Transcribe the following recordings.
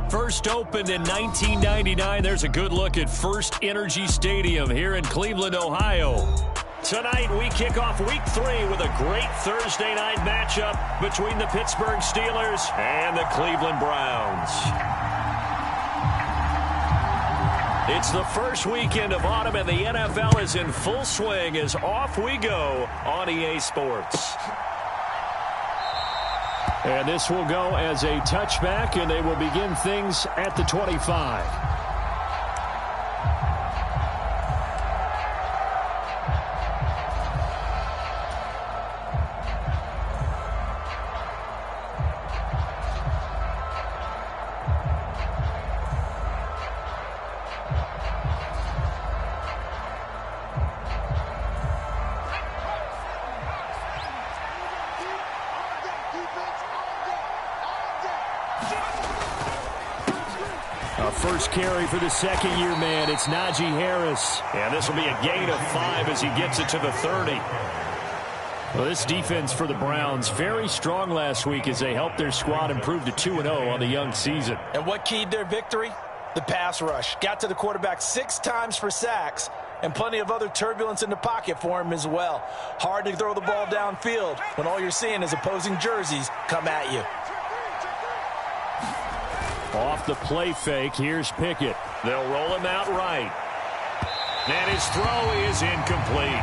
First opened in 1999. There's a good look at First Energy Stadium here in Cleveland, Ohio. Tonight, we kick off Week 3 with a great Thursday night matchup between the Pittsburgh Steelers and the Cleveland Browns. It's the first weekend of autumn, and the NFL is in full swing as off we go on EA Sports. And this will go as a touchback, and they will begin things at the 25. First carry for the second-year man. It's Najee Harris. And this will be a gain of 5 as he gets it to the 30. Well, this defense for the Browns, very strong last week as they helped their squad improve to 2-0 on the young season. And what keyed their victory? The pass rush. Got to the quarterback 6 times for sacks, and plenty of other turbulence in the pocket for him as well. Hard to throw the ball downfield when all you're seeing is opposing jerseys come at you. Off the play fake, here's Pickett. They'll roll him out right. And his throw is incomplete.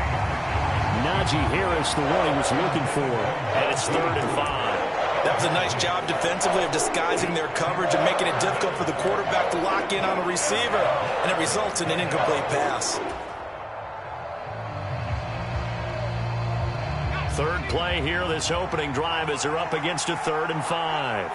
Najee Harris, the one he was looking for. And it's 3rd and 5. That was a nice job defensively of disguising their coverage and making it difficult for the quarterback to lock in on a receiver. And it results in an incomplete pass. Third play here, this opening drive as they're up against a 3rd and 5.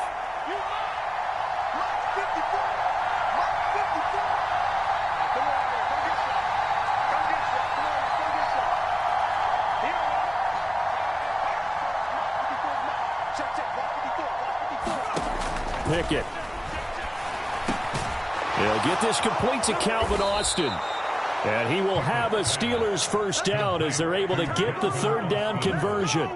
Pickett. They'll get this complete to Calvin Austin. And he will have a Steelers first down as they're able to get the 3rd down conversion.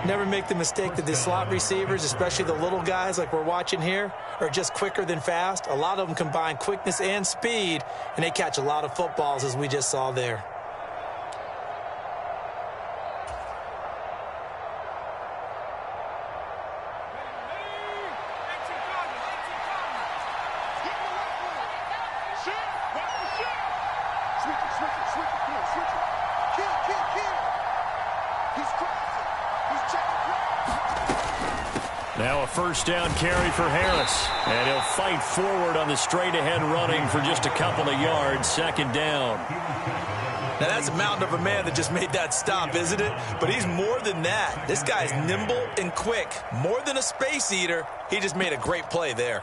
Never make the mistake that the slot receivers, especially the little guys like we're watching here, are just quicker than fast. A lot of them combine quickness and speed, and they catch a lot of footballs as we just saw there. Now a first down carry for Harris. And he'll fight forward on the straight-ahead running for just a couple of yards. 2nd down. Now that's a mountain of a man that just made that stop, isn't it? But he's more than that. This guy's nimble and quick. More than a space eater. He just made a great play there.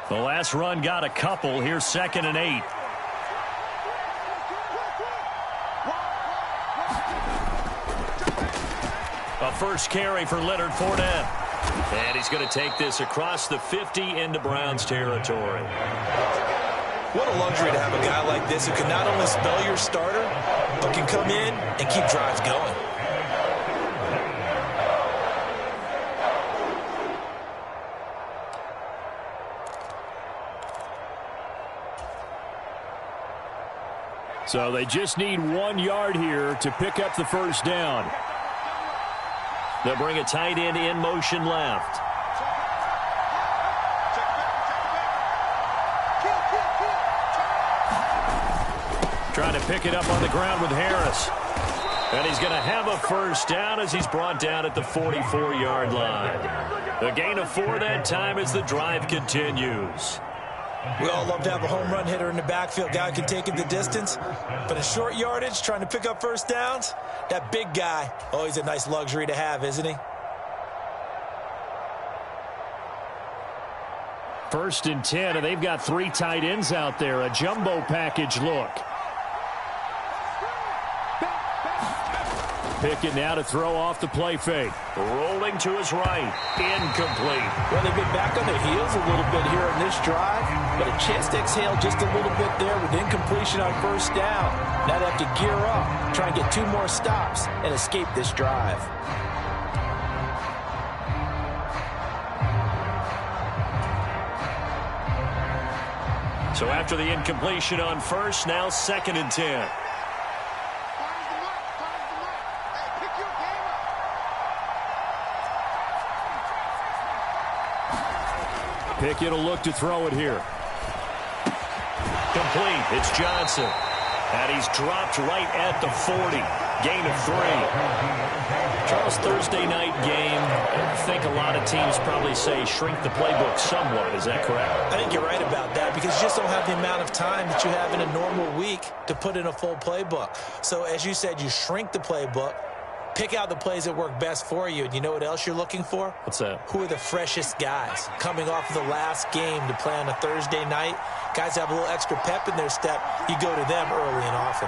The last run got a couple. Here's 2nd and 8. A first carry for Leonard Fournette. And he's going to take this across the 50 into Browns territory. What a luxury to have a guy like this who can not only spell your starter, but can come in and keep drives going. So they just need 1 yard here to pick up the first down. They'll bring a tight end in motion left. Trying to pick it up on the ground with Harris. And he's going to have a first down as he's brought down at the 44-yard line. A gain of 4 that time as the drive continues. We all love to have a home run hitter in the backfield, guy who can take it the distance. But in short yardage, trying to pick up first downs, that big guy, always a nice luxury to have, isn't he? 1st and 10, and they've got 3 tight ends out there. A jumbo package look. Pickett now to throw off the play fake. Rolling to his right. Incomplete. Well, they've been back on their heels a little bit here in this drive, but a chance to exhale just a little bit there with incompletion on first down. Now they have to gear up, try and get 2 more stops, and escape this drive. So after the incompletion on first, now 2nd and 10. Pickett will look to throw it here. Complete. It's Johnson. And he's dropped right at the 40. Gain of 3. Charles, Thursday night game. I think a lot of teams probably say shrink the playbook somewhat. Is that correct? I think you're right about that because you just don't have the amount of time that you have in a normal week to put in a full playbook. So as you said, you shrink the playbook. Pick out the plays that work best for you. And you know what else you're looking for? What's that? Who are the freshest guys coming off of the last game to play on a Thursday night? Guys have a little extra pep in their step. You go to them early and often.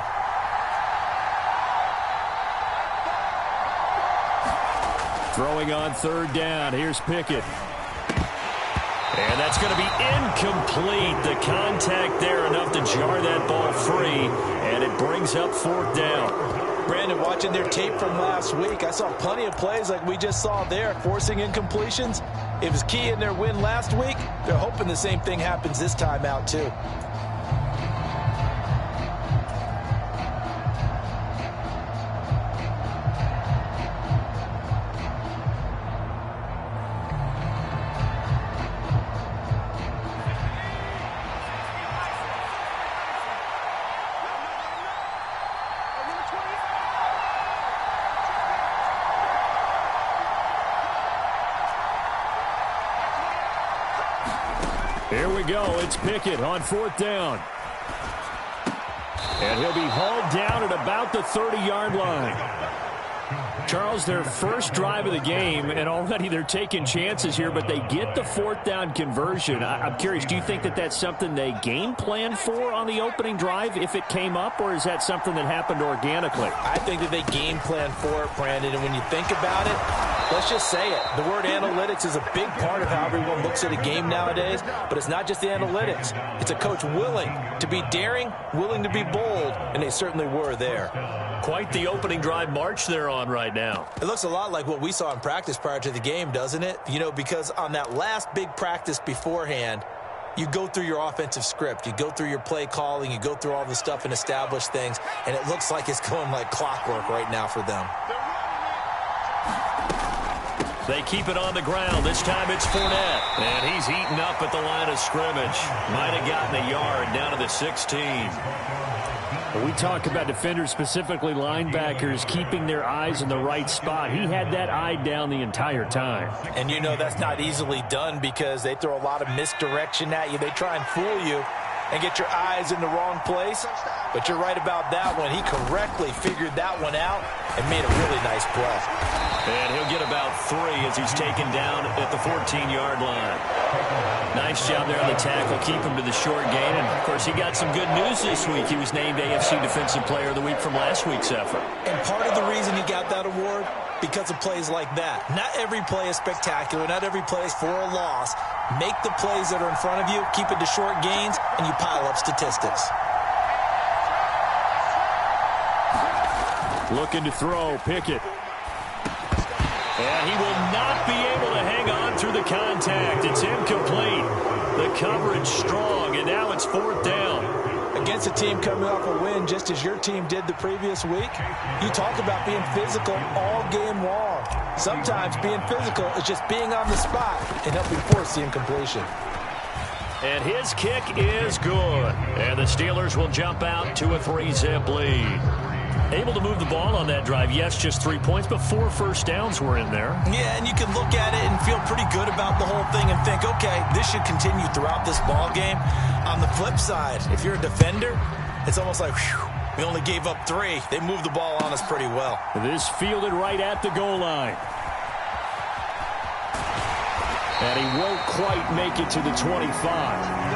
Throwing on 3rd down. Here's Pickett. And that's going to be incomplete. The contact there enough to jar that ball free. And it brings up 4th down. Brandon, watching their tape from last week, I saw plenty of plays like we just saw there, forcing incompletions. It was key in their win last week. They're hoping the same thing happens this time out, too. Here we go. It's Pickett on 4th down. And he'll be hauled down at about the 30-yard line. Charles, their first drive of the game, and already they're taking chances here, but they get the 4th down conversion. I'm curious, do you think that that's something they game planned for on the opening drive if it came up, or is that something that happened organically? I think that they game planned for it, Brandon, and when you think about it, let's just say it. The word analytics is a big part of how everyone looks at a game nowadays, but it's not just the analytics. It's a coach willing to be daring, willing to be bold, and they certainly were there. Quite the opening drive march they're on right now. It looks a lot like what we saw in practice prior to the game, doesn't it? You know, because on that last big practice beforehand, you go through your offensive script. You go through your play calling. You go through all the stuff and establish things, and it looks like it's going like clockwork right now for them. They keep it on the ground. This time it's Fournette. And he's eaten up at the line of scrimmage. Might have gotten a yard down to the 16. We talk about defenders, specifically linebackers, keeping their eyes in the right spot. He had that eye down the entire time. And you know that's not easily done because they throw a lot of misdirection at you. They try and fool you and get your eyes in the wrong place. But you're right about that one. He correctly figured that one out and made a really nice play. And he'll get about 3 as he's taken down at the 14-yard line. Nice job there on the tackle. Keep him to the short gain. And, of course, he got some good news this week. He was named AFC Defensive Player of the Week from last week's effort. And part of the reason he got that award, because of plays like that. Not every play is spectacular. Not every play is for a loss. Make the plays that are in front of you, keep it to short gains, and you pile up statistics. Looking to throw, Pickett. And he will not be able to hang on through the contact. It's incomplete. The coverage strong, and now it's 4th down. Against a team coming off a win just as your team did the previous week, you talk about being physical all game long. Sometimes being physical is just being on the spot and helping force the incompletion. And his kick is good. And the Steelers will jump out to a 3-zip lead. Able to move the ball on that drive. Yes, just 3 points, but 4 first downs were in there. Yeah, and you can look at it and feel pretty good about the whole thing and think, okay, this should continue throughout this ball game. On the flip side, if you're a defender, it's almost like, whew, we only gave up 3. They moved the ball on us pretty well. This fielded right at the goal line. And he won't quite make it to the 25.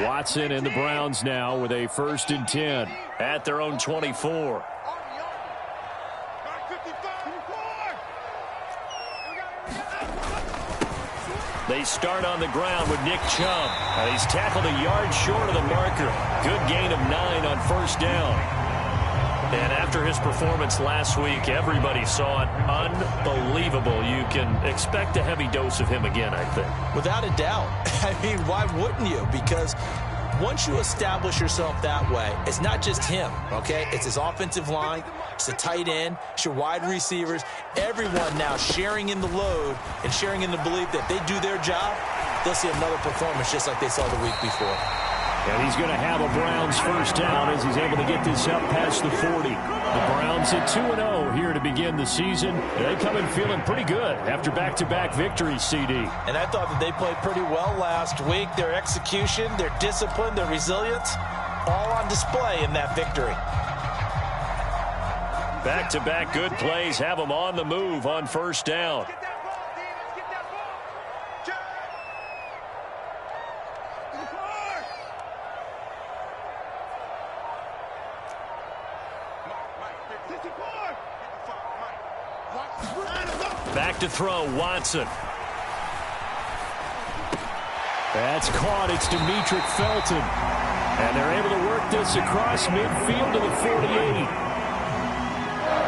Watson and the Browns now with a 1st and 10 at their own 24. They start on the ground with Nick Chubb. He's tackled a yard short of the marker. Good gain of 9 on 1st down. And after his performance last week, everybody saw it. Unbelievable. You can expect a heavy dose of him again, I think. Without a doubt. I mean, why wouldn't you? Because once you establish yourself that way, it's not just him, okay? It's his offensive line, it's the tight end, it's your wide receivers, everyone now sharing in the load and sharing in the belief that they do their job, they'll see another performance just like they saw the week before. And he's going to have a Browns 1st down as he's able to get this up past the 40. The Browns at 2-0 here to begin the season. They come in feeling pretty good after back-to-back victories, CD. And I thought that they played pretty well last week. Their execution, their discipline, their resilience, all on display in that victory. Back-to-back good plays have them on the move on 1st down. Back to throw, Watson. That's caught. It's Demetric Felton. And they're able to work this across midfield to the 48.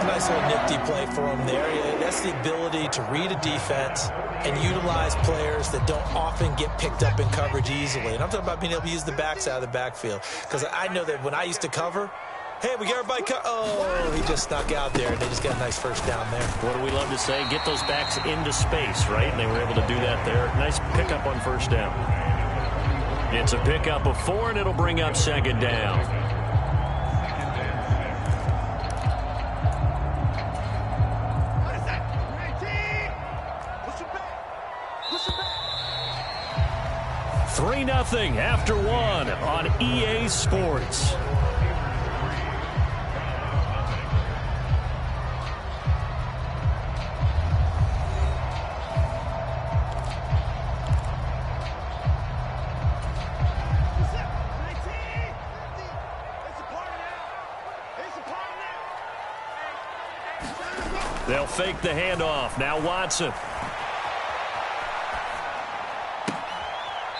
Nice little nifty play for him there. Yeah, that's the ability to read a defense and utilize players that don't often get picked up in coverage easily. And I'm talking about being able to use the backs out of the backfield. Because I know that when I used to cover, hey, we got everybody oh, he just snuck out there, and they just got a nice 1st down there. What do we love to say? Get those backs into space, right? And they were able to do that there. Nice pickup on 1st down. It's a pickup of 4, and it'll bring up 2nd down. Three 3-0 after 1 on EA Sports. They'll fake the handoff. Now Watson.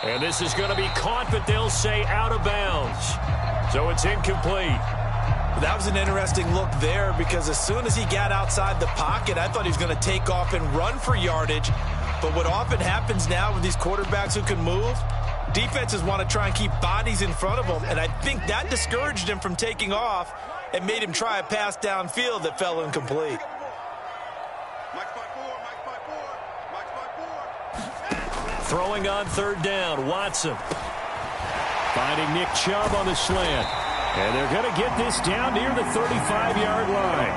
And this is going to be caught, but they'll say out of bounds. So it's incomplete. That was an interesting look there because as soon as he got outside the pocket, I thought he was going to take off and run for yardage. But what often happens now with these quarterbacks who can move, defenses want to try and keep bodies in front of them. And I think that discouraged him from taking off and made him try a pass downfield that fell incomplete. Throwing on 3rd down, Watson. Finding Nick Chubb on the slant. And they're going to get this down near the 35-yard line.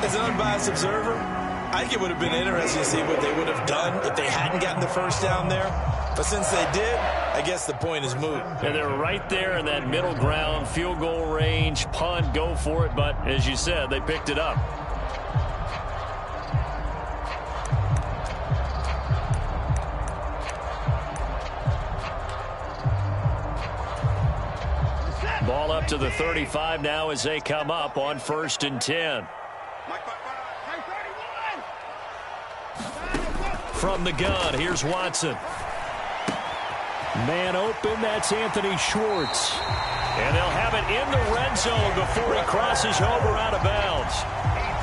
As an unbiased observer, I think it would have been interesting to see what they would have done if they hadn't gotten the 1st down there. But since they did, I guess the point is moot. And they're right there in that middle ground, field goal range, punt, go for it. But as you said, they picked it up. Ball up to the 35 now as they come up on 1st and 10. From the gun, here's Watson. Man open, that's Anthony Schwartz. And they'll have it in the red zone before he crosses over out of bounds.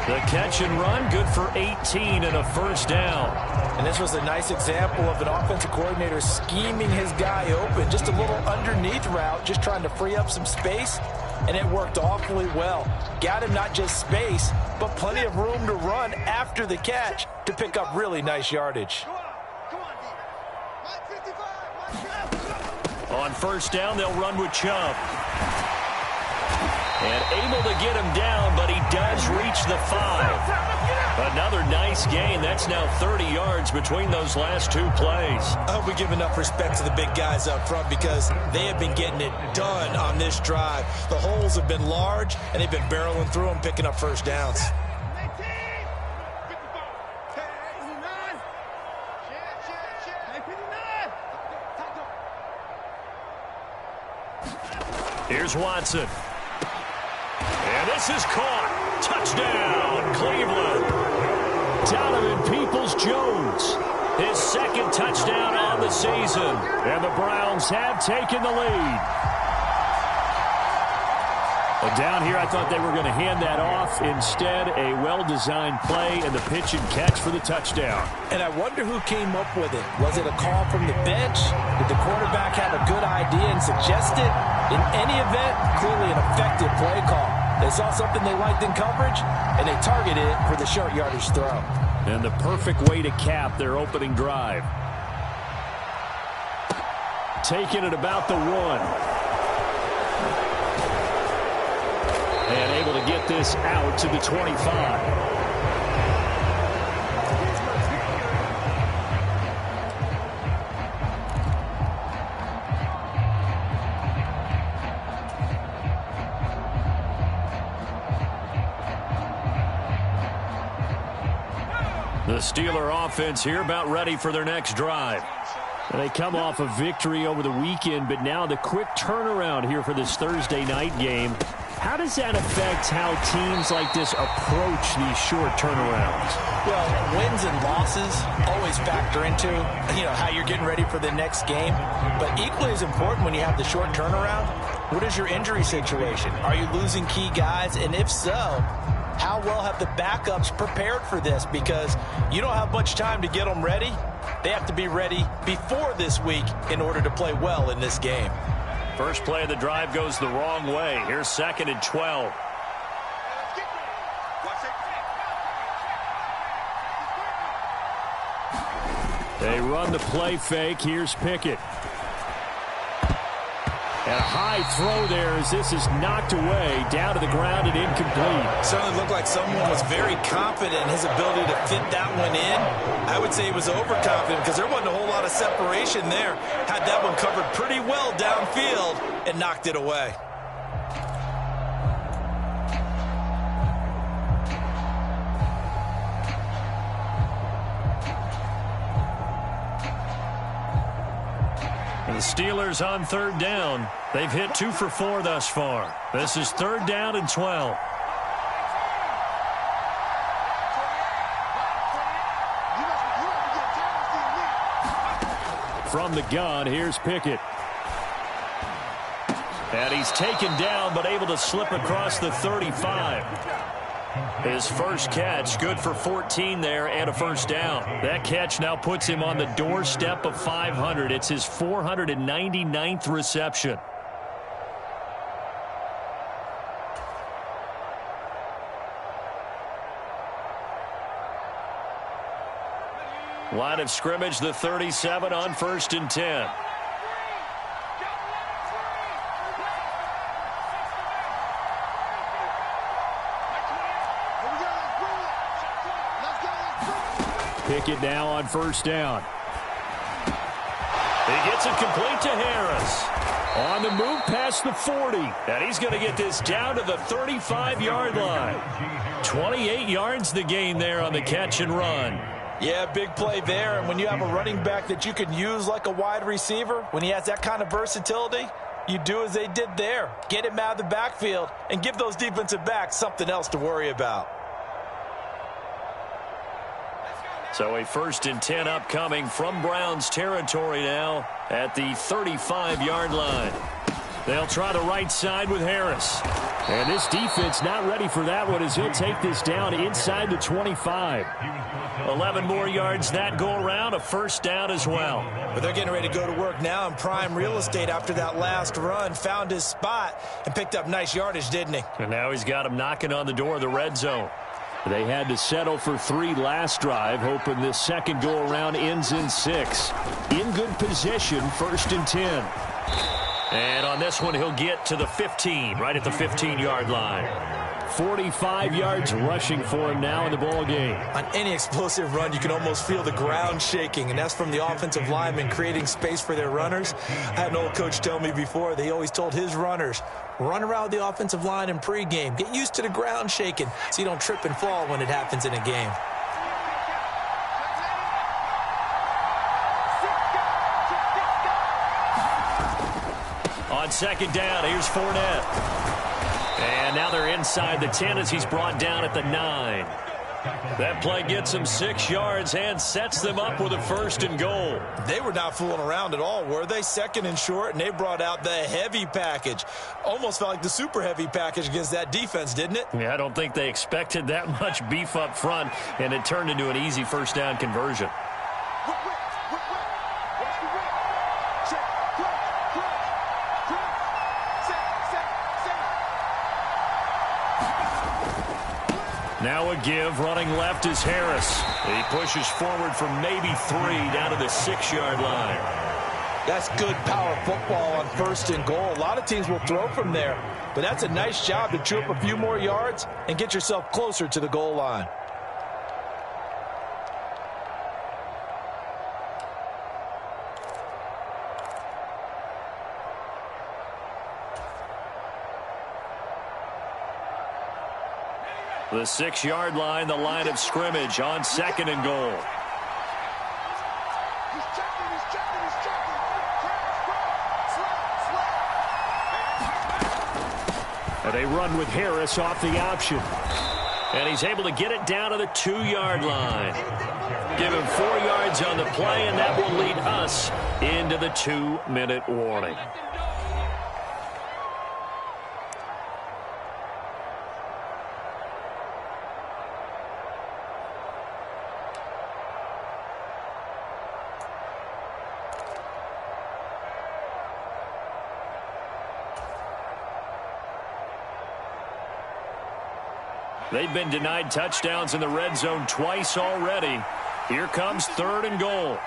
The catch and run, good for 18 and a 1st down. And this was a nice example of an offensive coordinator scheming his guy open. Just a little underneath route, just trying to free up some space. And it worked awfully well. Got him not just space, but plenty of room to run after the catch to pick up really nice yardage. On 1st down, they'll run with Chubb. And able to get him down, but he does reach the 5. Another nice gain. That's now 30 yards between those last 2 plays. I hope we give enough respect to the big guys up front because they have been getting it done on this drive. The holes have been large, and they've been barreling through them, picking up 1st downs. Here's Watson. And this is caught. Touchdown, Cleveland. Donovan Peoples-Jones, his second touchdown on the season. And the Browns have taken the lead. Well, down here, I thought they were going to hand that off. Instead, a well-designed play and the pitch and catch for the touchdown. And I wonder who came up with it. Was it a call from the bench? Did the quarterback have a good idea and suggest it? In any event, clearly an effective play call. They saw something they liked in coverage, and they targeted it for the short yardage throw. And the perfect way to cap their opening drive. Taking it about the 1. And able to get this out to the 25. The Steeler offense here about ready for their next drive. And they come off a victory over the weekend, but now the quick turnaround here for this Thursday night game. How does that affect how teams like this approach these short turnarounds? Well, wins and losses always factor into, how you're getting ready for the next game. But equally as important when you have the short turnaround, what is your injury situation? Are you losing key guys? And if so, how well have the backups prepared for this? Because you don't have much time to get them ready. They have to be ready before this week in order to play well in this game. First play of the drive goes the wrong way. Here's 2nd and 12. They run the play fake. Here's Pickett. And a high throw there as this is knocked away, down to the ground and incomplete. Certainly looked like someone was very confident in his ability to fit that one in. I would say he was overconfident because there wasn't a whole lot of separation there. Had that one covered pretty well downfield and knocked it away. The Steelers on 3rd down. They've hit 2 for 4 thus far. This is 3rd down and 12. From the gun, here's Pickett. And he's taken down, but able to slip across the 35. His first catch, good for 14 there and a first down. That catch now puts him on the doorstep of 500. It's his 499th reception. Line of scrimmage, the 37 on 1st and 10. Pickett now on 1st down. He gets it complete to Harris. On the move past the 40. And he's going to get this down to the 35-yard line. 28 yards the gain there on the catch and run. Yeah, big play there. And when you have a running back that you can use like a wide receiver, when he has that kind of versatility, you do as they did there. Get him out of the backfield and give those defensive backs something else to worry about. So a 1st and 10 upcoming from Browns territory now at the 35-yard line. They'll try the right side with Harris. And this defense not ready for that one as he'll take this down inside the 25. 11 more yards that go around, a first down as well. But they're getting ready to go to work now in prime real estate after that last run. Found his spot and picked up nice yardage, didn't he? And now he's got him knocking on the door of the red zone. They had to settle for 3 last drive, hoping this second go-around ends in 6. In good position, 1st and 10. And on this one, he'll get to the 15, right at the 15-yard line. 45 yards rushing for him now in the ball game. On any explosive run, you can almost feel the ground shaking, and that's from the offensive linemen creating space for their runners. I had an old coach tell me before, they always told his runners, run around the offensive line in pregame. Get used to the ground shaking so you don't trip and fall when it happens in a game. On second down. Here's Fournette. And now they're inside the 10 as he's brought down at the 9. That play gets them 6 yards and sets them up with a 1st and goal. They were not fooling around at all, were they? 2nd and short, and they brought out the heavy package. Almost felt like the super heavy package against that defense, didn't it? Yeah, I don't think they expected that much beef up front, and it turned into an easy 1st down conversion. Now a give, running left is Harris. He pushes forward for maybe 3 down to the 6-yard line. That's good power football on 1st and goal. A lot of teams will throw from there, but that's a nice job to chew up a few more yards and get yourself closer to the goal line. The 6-yard line, the line of scrimmage on 2nd and goal. And they run with Harris off the option. And he's able to get it down to the 2-yard line. Give him 4 yards on the play, and that will lead us into the 2-minute warning. They've been denied touchdowns in the red zone twice already. Here comes 3rd and goal.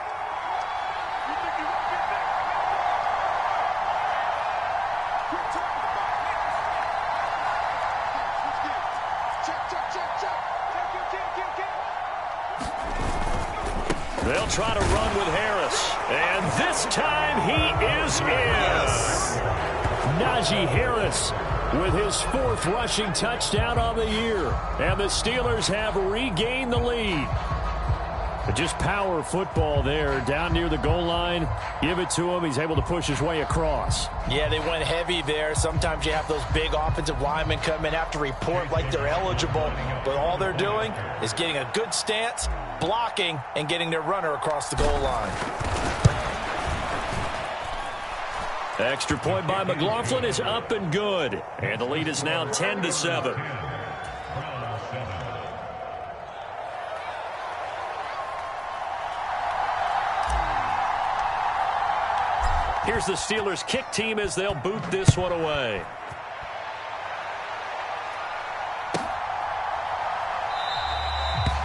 They'll try to run with Harris. And this time he is in. Najee Harris with his 4th rushing touchdown on the year. And the Steelers have regained the lead. But just power football there down near the goal line. Give it to him. He's able to push his way across. Yeah, they went heavy there. Sometimes you have those big offensive linemen come in, have to report like they're eligible. But all they're doing is getting a good stance, blocking, and getting their runner across the goal line. Extra point by McLaughlin is up and good. And the lead is now 10-7. Here's the Steelers kick team as they'll boot this one away.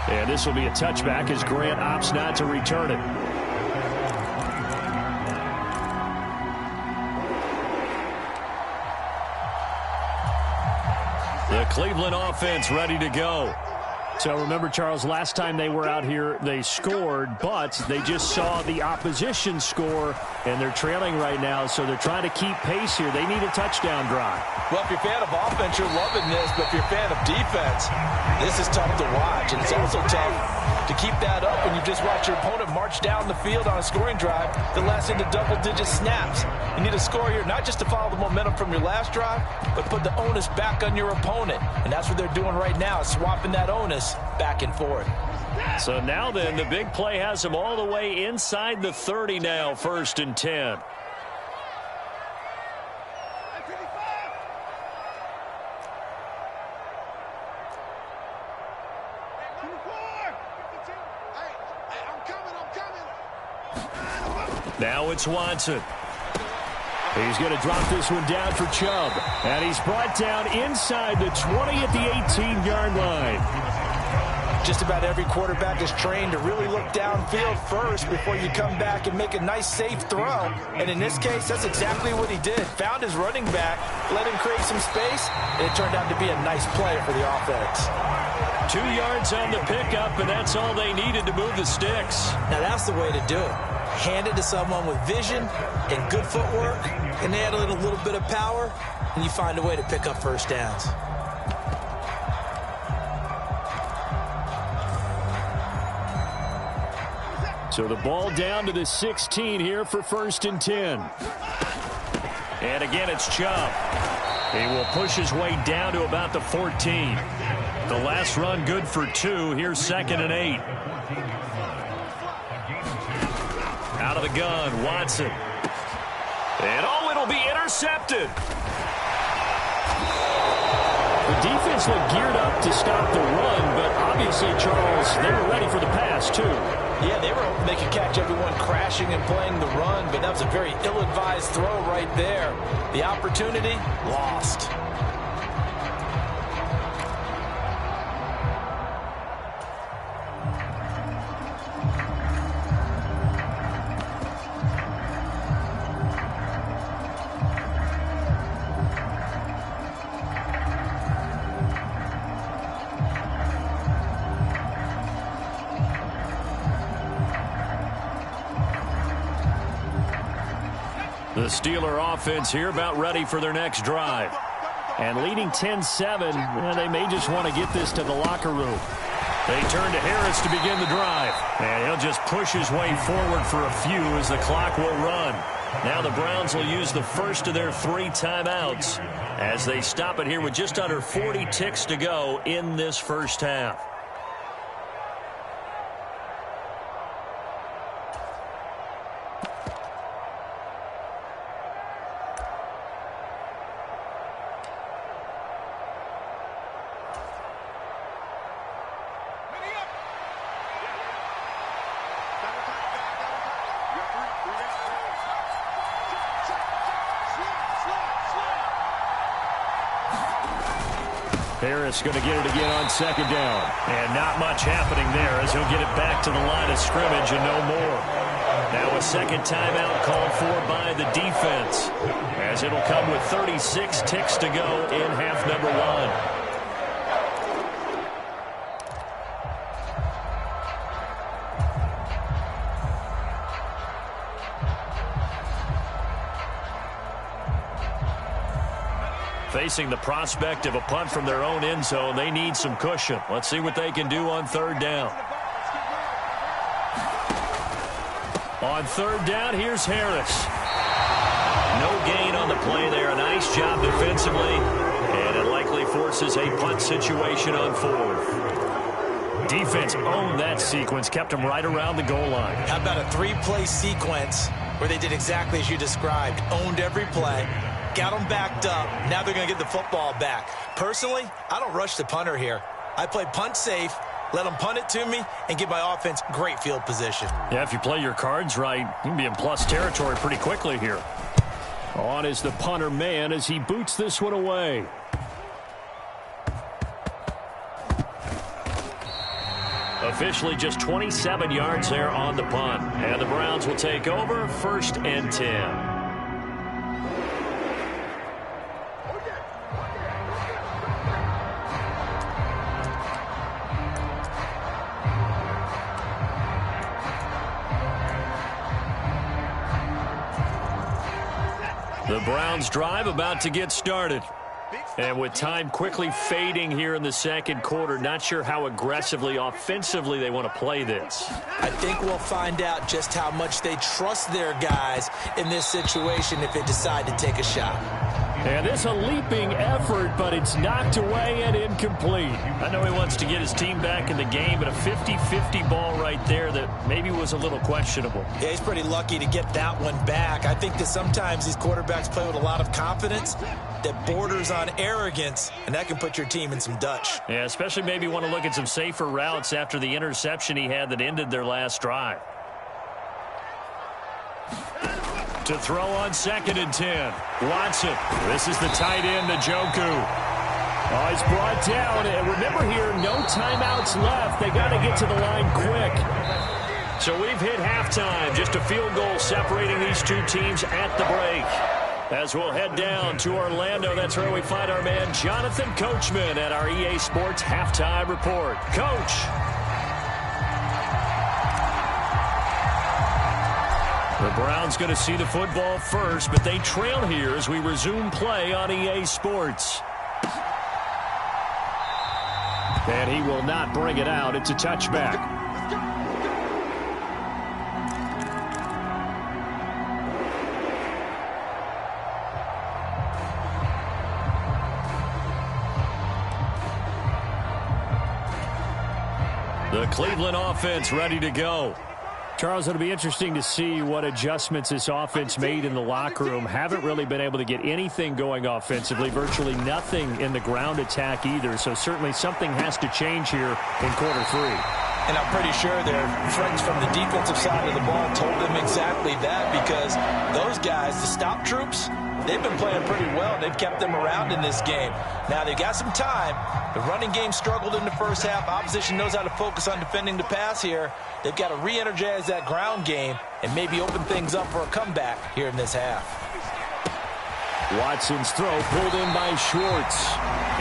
And this will be a touchback as Grant opts not to return it. The Cleveland offense ready to go. So remember, Charles, last time they were out here, they scored, but they just saw the opposition score, and they're trailing right now, so they're trying to keep pace here. They need a touchdown drive. Well, if you're a fan of offense, you're loving this, but if you're a fan of defense, this is tough to watch, and it's also tough to keep that up when you just watch your opponent march down the field on a scoring drive that lasts into double-digit snaps. You need a score here, not just to follow the momentum from your last drive, but put the onus back on your opponent, and that's what they're doing right now, swapping that onus back and forth. So now then, the big play has them all the way inside the 30 now, 1st and 10. Now it's Watson. He's going to drop this one down for Chubb. And he's brought down inside the 20 at the 18-yard line. Just about every quarterback is trained to really look downfield first before you come back and make a nice, safe throw. And in this case, that's exactly what he did. Found his running back, let him create some space, and it turned out to be a nice play for the offense. 2 yards on the pickup, and that's all they needed to move the sticks. Now, that's the way to do it. Hand it to someone with vision and good footwork, and add a little bit of power, and you find a way to pick up first downs. So the ball down to the 16 here for 1st and 10. And again, it's Chubb. He will push his way down to about the 14. The last run good for 2. Here's 2nd and 8. Out of the gun, Watson. And it'll be intercepted. The defense looked geared up to stop the run, but obviously, Charles, they were ready for the pass, too. Yeah, they were hoping they could catch everyone crashing and playing the run, but that was a very ill-advised throw right there. The opportunity, lost. The Steeler offense here about ready for their next drive. And leading 10-7, they may just want to get this to the locker room. They turn to Harris to begin the drive. And he'll just push his way forward for a few as the clock will run. Now the Browns will use the first of their 3 timeouts as they stop it here with just under 40 ticks to go in this first half. Harris going to get it again on 2nd down. And not much happening there as he'll get it back to the line of scrimmage and no more. Now a 2nd timeout called for by the defense as it'll come with 36 ticks to go in half number 1. Facing the prospect of a punt from their own end zone, they need some cushion. Let's see what they can do on 3rd down. On 3rd down, here's Harris. No gain on the play there. A nice job defensively, and it likely forces a punt situation on 4th. Defense owned that sequence, kept them right around the goal line. How about a 3-play sequence where they did exactly as you described, owned every play, got them backed up. Now they're going to get the football back. Personally, I don't rush the punter here. I play punt safe, let them punt it to me, and give my offense great field position. Yeah, if you play your cards right, you can be in plus territory pretty quickly here. On is the punter man as he boots this one away. Officially just 27 yards there on the punt. And the Browns will take over 1st and 10. The Browns drive about to get started. And with time quickly fading here in the 2nd quarter, not sure how aggressively, offensively they want to play this. I think we'll find out just how much they trust their guys in this situation if they decide to take a shot. And this a leaping effort, but it's knocked away and incomplete. I know he wants to get his team back in the game, but a 50-50 ball right there that maybe was a little questionable. Yeah, he's pretty lucky to get that one back. I think that sometimes these quarterbacks play with a lot of confidence that borders on arrogance, and that can put your team in some Dutch. Yeah, especially maybe want to look at some safer routes after the interception he had that ended their last drive. To throw on 2nd and 10. Watson. This is the tight end, Njoku. Oh, he's brought down. And remember here, no timeouts left. They got to get to the line quick. So we've hit halftime. Just a field goal separating these two teams at the break. As we'll head down to Orlando, that's where we find our man Jonathan Coachman at our EA Sports Halftime Report. Coach. The Browns going to see the football first, but they trail here as we resume play on EA Sports. And he will not bring it out. It's a touchback. The Cleveland offense ready to go. Charles, it'll be interesting to see what adjustments this offense made in the locker room. Haven't really been able to get anything going offensively, virtually nothing in the ground attack either. So certainly something has to change here in quarter three. And I'm pretty sure their friends from the defensive side of the ball told them exactly that, because those guys, the stop troops, they've been playing pretty well. They've kept them around in this game. Now, they've got some time. The running game struggled in the first half. Opposition knows how to focus on defending the pass here. They've got to re-energize that ground game and maybe open things up for a comeback here in this half. Watson's throw pulled in by Schwartz.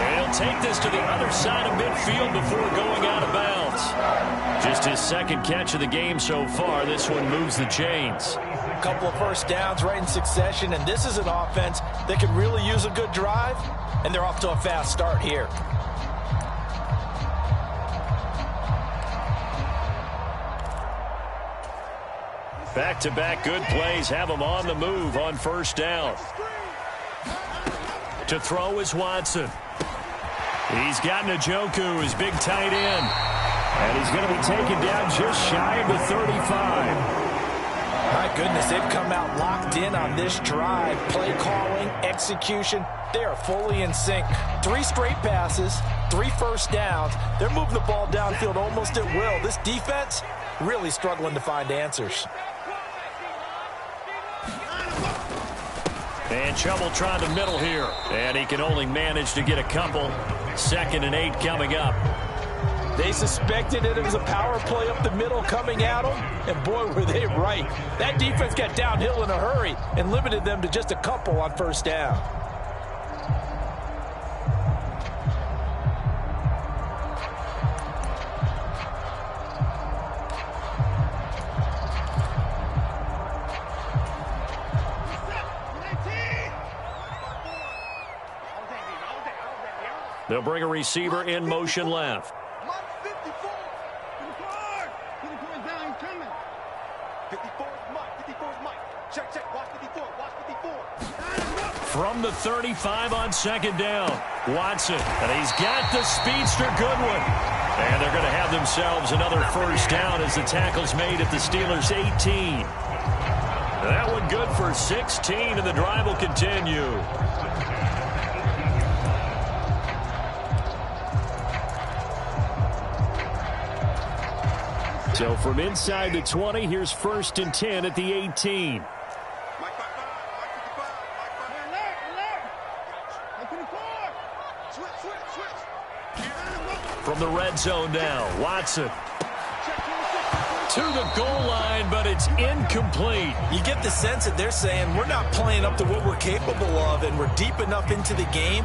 And he'll take this to the other side of midfield before going out of bounds. Just his second catch of the game so far. This one moves the chains. A couple of first downs right in succession, and this is an offense that could really use a good drive, and they're off to a fast start here. Back-to-back good plays have them on the move on first down. To throw is Watson. He's got Njoku, his big tight end. And he's going to be taken down just shy of the 35. My goodness, they've come out locked in on this drive. Play calling, execution, they are fully in sync. 3 straight passes, 3 first downs. They're moving the ball downfield almost at will. This defense really struggling to find answers. And trouble trying the middle here. And he can only manage to get a couple. 2nd and 8 coming up. They suspected it was a power play up the middle coming at them, and boy, were they right. That defense got downhill in a hurry and limited them to just a couple on first down. They'll bring a receiver in motion left. From the 35 on 2nd down, Watson, and he's got the speedster Goodwin. And they're going to have themselves another first down as the tackle's made at the Steelers' 18. That one good for 16, and the drive will continue. So from inside the 20, here's 1st and 10 at the 18. From the red zone now, Watson to the goal line, but it's incomplete. You get the sense that they're saying we're not playing up to what we're capable of, and we're deep enough into the game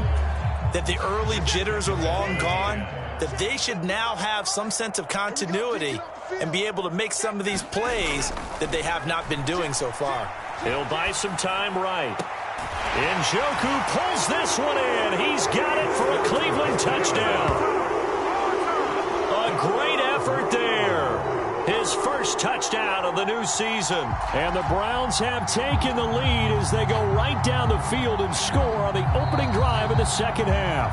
that the early jitters are long gone, that they should now have some sense of continuity and be able to make some of these plays that they have not been doing so far. He'll buy some time right. Njoku pulls this one in. He's got it for a Cleveland touchdown. A great effort there. His first touchdown of the new season. And the Browns have taken the lead as they go right down the field and score on the opening drive of the second half.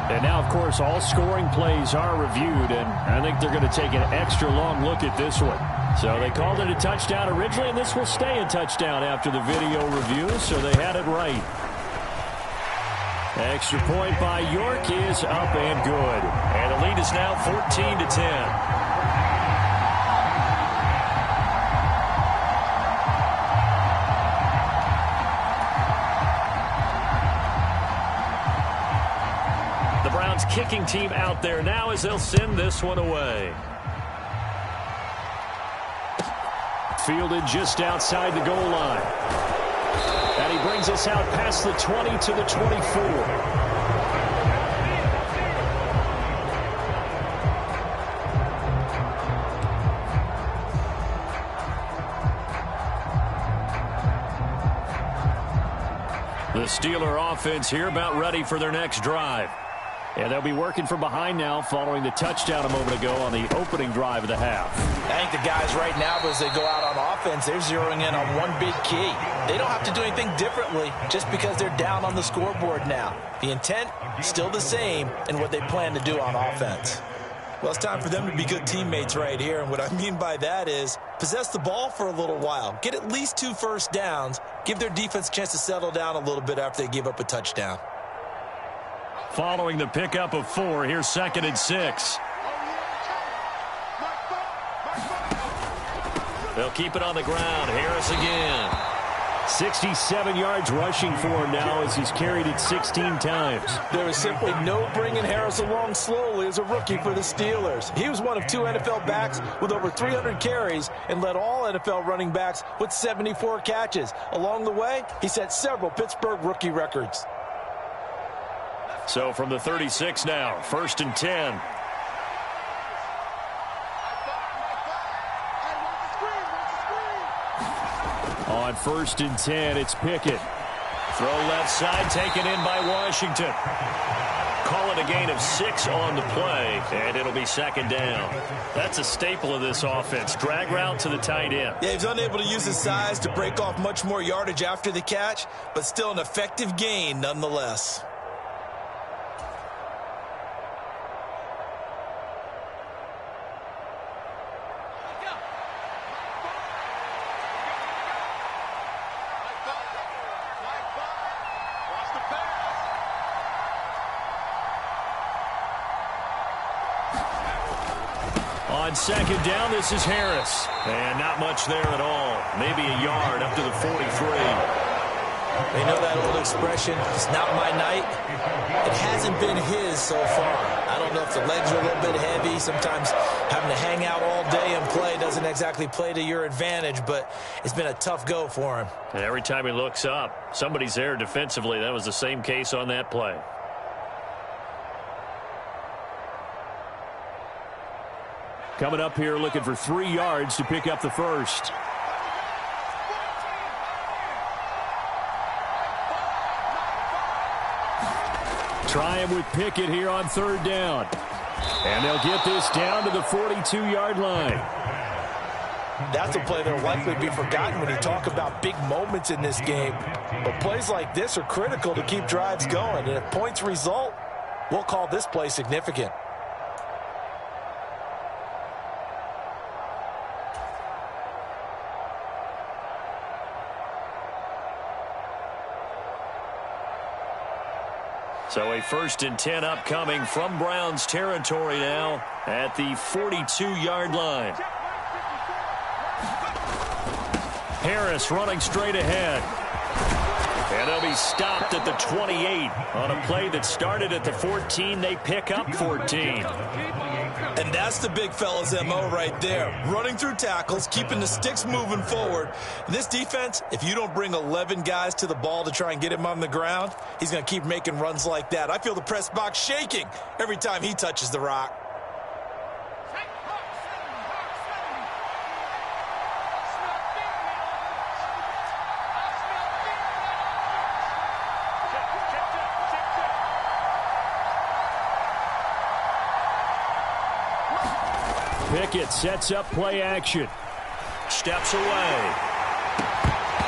And now, of course, all scoring plays are reviewed, and I think they're going to take an extra long look at this one. So they called it a touchdown originally, and this will stay a touchdown after the video review, so they had it right. Extra point by York is up and good. And the lead is now 14-10. Kicking team out there now as they'll send this one away. Fielded just outside the goal line. And he brings us out past the 20 to the 24. The Steeler offense here about ready for their next drive. And they'll be working from behind now following the touchdown a moment ago on the opening drive of the half. I think the guys right now, as they go out on offense, they're zeroing in on one big key. They don't have to do anything differently just because they're down on the scoreboard now. The intent still the same in what they plan to do on offense. Well, it's time for them to be good teammates right here. And what I mean by that is possess the ball for a little while. Get at least 2 first downs. Give their defense a chance to settle down a little bit after they give up a touchdown. Following the pickup of 4, here's 2nd and 6. They'll keep it on the ground. Harris again. 67 yards rushing for him now as he's carried it 16 times. There is simply no bringing Harris along slowly as a rookie for the Steelers. He was one of 2 NFL backs with over 300 carries and led all NFL running backs with 74 catches. Along the way, he set several Pittsburgh rookie records. So from the 36 now, 1st and 10. On 1st and 10, it's Pickett. Throw left side, taken in by Washington. Call it a gain of 6 on the play, and it'll be 2nd down. That's a staple of this offense. Drag route to the tight end. Yeah, he's unable to use his size to break off much more yardage after the catch, but still an effective gain nonetheless. On 2nd down, this is Harris. And not much there at all. Maybe a yard up to the 43. They know that old expression, it's not my night. It hasn't been his so far. I don't know if the legs are a little bit heavy. Sometimes having to hang out all day and play doesn't exactly play to your advantage, but it's been a tough go for him. And every time he looks up, somebody's there defensively. That was the same case on that play. Coming up here looking for 3 yards to pick up the first. Try him with Pickett here on 3rd down. And they'll get this down to the 42-yard line. That's a play that will likely be forgotten when you talk about big moments in this game. But plays like this are critical to keep drives going. And if points result, we'll call this play significant. So a 1st and 10 upcoming from Browns territory now at the 42-yard line. Harris running straight ahead. And they'll be stopped at the 28 on a play that started at the 14. They pick up 14. And that's the big fella's MO right there. Running through tackles, keeping the sticks moving forward. This defense, if you don't bring 11 guys to the ball to try and get him on the ground, he's going to keep making runs like that. I feel the press box shaking every time he touches the rock. Pickett sets up play action. Steps away.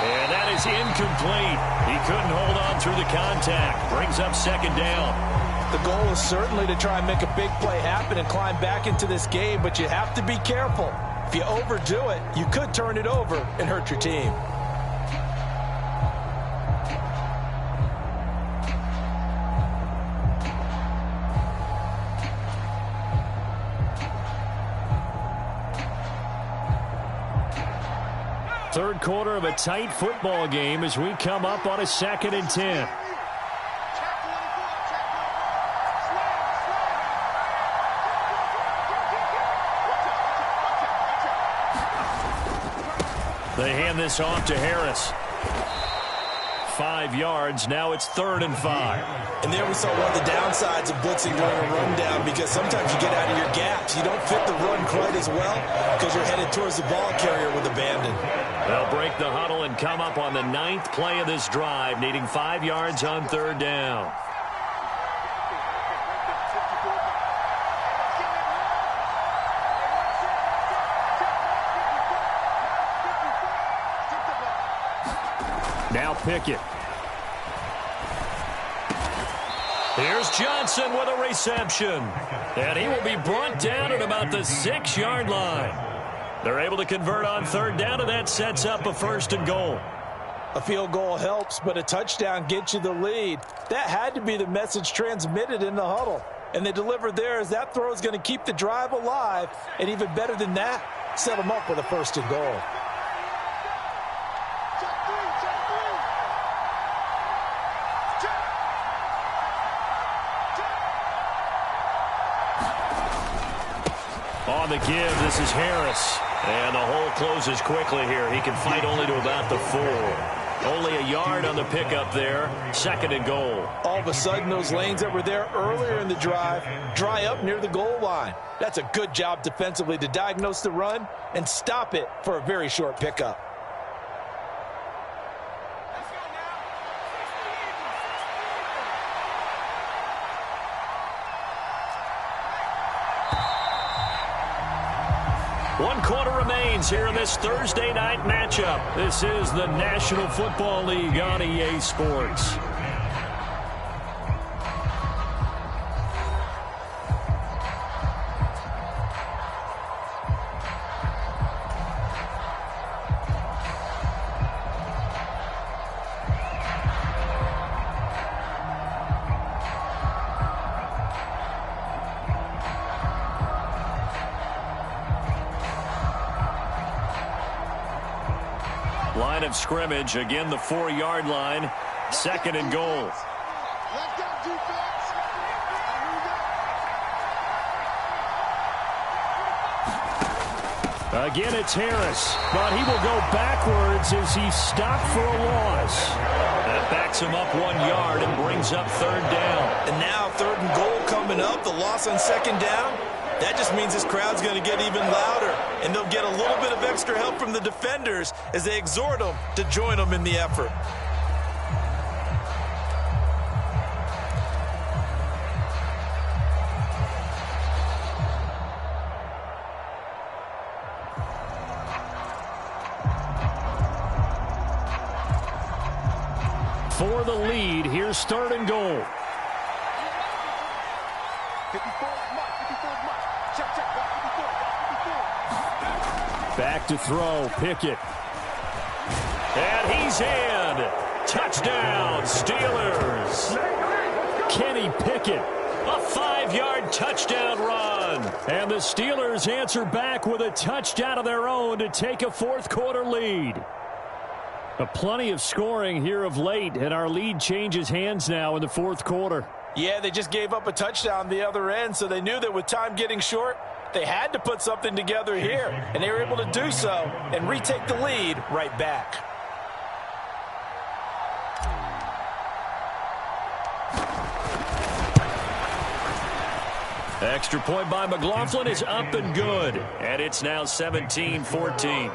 And that is incomplete. He couldn't hold on through the contact. Brings up 2nd down. The goal is certainly to try and make a big play happen and climb back into this game, but you have to be careful. If you overdo it, you could turn it over and hurt your team. Third quarter of a tight football game as we come up on a 2nd and 10. They hand this off to Harris. 5 yards. Now it's 3rd and 5. And there we saw one of the downsides of blitzing during a rundown, because sometimes you get out of your gaps. You don't fit the run quite as well because you're headed towards the ball carrier with abandon. They'll break the huddle and come up on the 9th play of this drive, needing 5 yards on 3rd down. Now Pickett. Here's Johnson with a reception. And he will be brought down at about the 6-yard line. They're able to convert on third down, and that sets up a 1st and goal. A field goal helps, but a touchdown gets you the lead. That had to be the message transmitted in the huddle. And they delivered there as that throw is going to keep the drive alive. And even better than that, set them up with a 1st and goal. On the give, this is Harris. And the hole closes quickly here. He can fight only to about the 4. Only a yard on the pickup there. 2nd and goal. All of a sudden, those lanes that were there earlier in the drive dry up near the goal line. That's a good job defensively to diagnose the run and stop it for a very short pickup. One quarter remains here in this Thursday night matchup. This is the National Football League on EA Sports. Line of scrimmage, again the 4-yard line, 2nd and goal. Again, it's Harris, but he will go backwards as he stopped for a loss. That backs him up 1 yard and brings up 3rd down. And now 3rd and goal coming up, the loss on 2nd down. That just means this crowd's going to get even louder, and they'll get a little bit of extra help from the defenders as they exhort them to join them in the effort. For the lead, here's 3rd and goal. Back to throw, Pickett. And he's in. Touchdown, Steelers. Kenny Pickett, a 5-yard touchdown run. And the Steelers answer back with a touchdown of their own to take a 4th quarter lead. Plenty of scoring here of late, and our lead changes hands now in the 4th quarter. Yeah, they just gave up a touchdown the other end, so they knew that with time getting short, they had to put something together here, and they were able to do so and retake the lead right back. Extra point by McLaughlin is up and good, and it's now 17-14.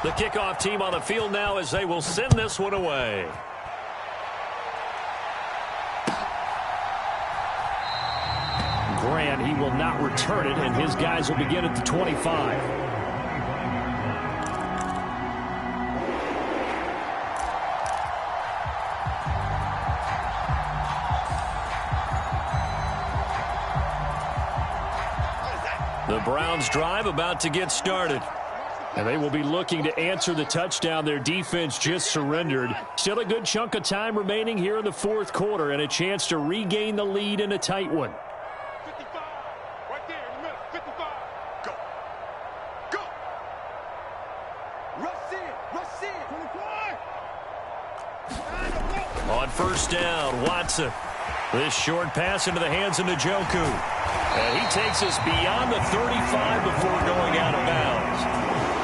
The kickoff team on the field now as they will send this one away. Grant, he will not return it, and his guys will begin at the 25. The Browns drive about to get started. And they will be looking to answer the touchdown their defense just surrendered. Still a good chunk of time remaining here in the 4th quarter and a chance to regain the lead in a tight one. 55, right there in the middle, 55. Go. Go. Rush in. On 1st down, Watson. This short pass into the hands of Njoku. And he takes us beyond the 35 before going out of bounds.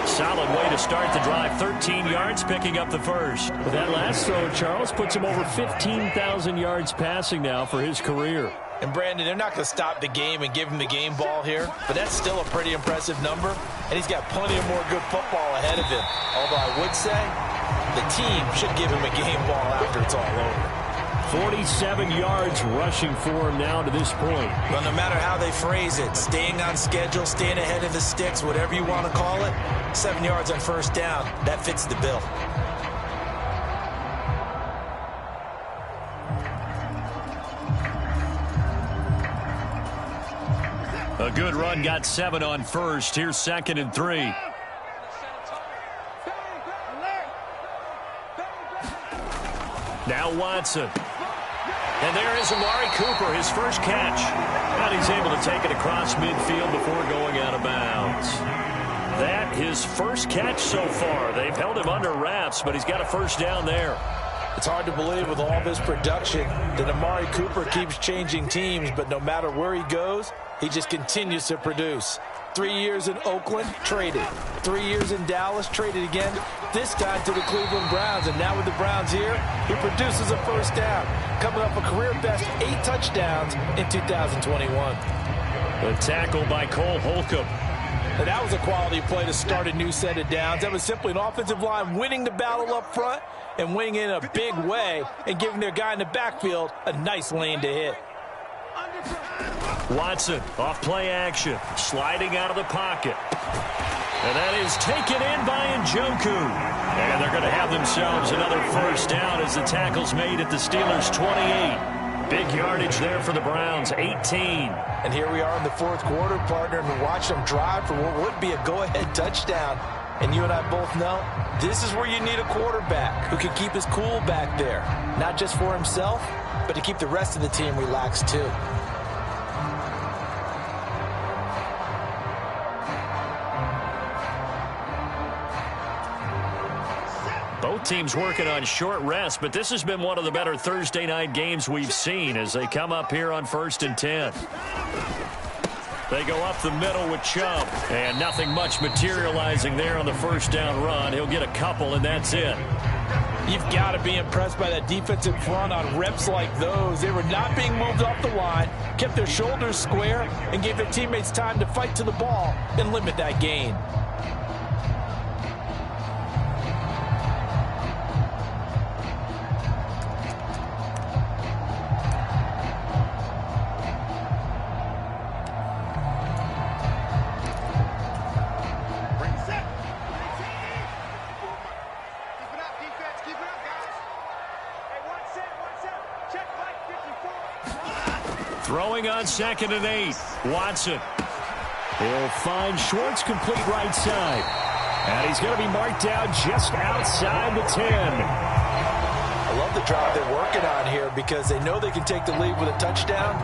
Solid way to start the drive. 13 yards, picking up the 1st. But that last throw, Charles, puts him over 15,000 yards passing now for his career. And, Brandon, they're not going to stop the game and give him the game ball here, but that's still a pretty impressive number, and he's got plenty of more good football ahead of him. Although I would say the team should give him a game ball after it's all over. 47 yards rushing for him now to this point. Well, no matter how they phrase it, staying on schedule, staying ahead of the sticks, whatever you want to call it, 7 yards on first down, that fits the bill. A good run got 7 on first. Here's 2nd and 3. Now Watson. And there is Amari Cooper, his first catch. And he's able to take it across midfield before going out of bounds. That his first catch so far. They've held him under wraps, but he's got a first down there. It's hard to believe with all of his production that Amari Cooper keeps changing teams, but no matter where he goes, he just continues to produce. 3 years in Oakland, traded. 3 years in Dallas, traded again, this time to the Cleveland Browns. And now with the Browns here, he produces a first down, coming up a career-best 8 touchdowns in 2021. The tackle by Cole Holcomb. And that was a quality play to start a new set of downs. That was simply an offensive line winning the battle up front and winning in a big way and giving their guy in the backfield a nice lane to hit. Watson off play action, sliding out of the pocket. And that is taken in by Njoku. And they're going to have themselves another first down as the tackle's made at the Steelers' 28. Big yardage there for the Browns, 18. And here we are in the fourth quarter, partner, and watch them drive for what would be a go-ahead touchdown. And you and I both know this is where you need a quarterback who can keep his cool back there. Not just for himself, but to keep the rest of the team relaxed too. Both teams working on short rest, but this has been one of the better Thursday night games we've seen as they come up here on 1st and 10. They go up the middle with Chubb, and nothing much materializing there on the first down run. He'll get a couple, and that's it. You've got to be impressed by that defensive front on reps like those. They were not being moved off the line, kept their shoulders square, and gave their teammates time to fight to the ball and limit that gain. Throwing on 2nd and 8. Watson. He'll find Schwartz complete right side. And he's going to be marked down just outside the 10. I love the drive they're working on here because they know they can take the lead with a touchdown.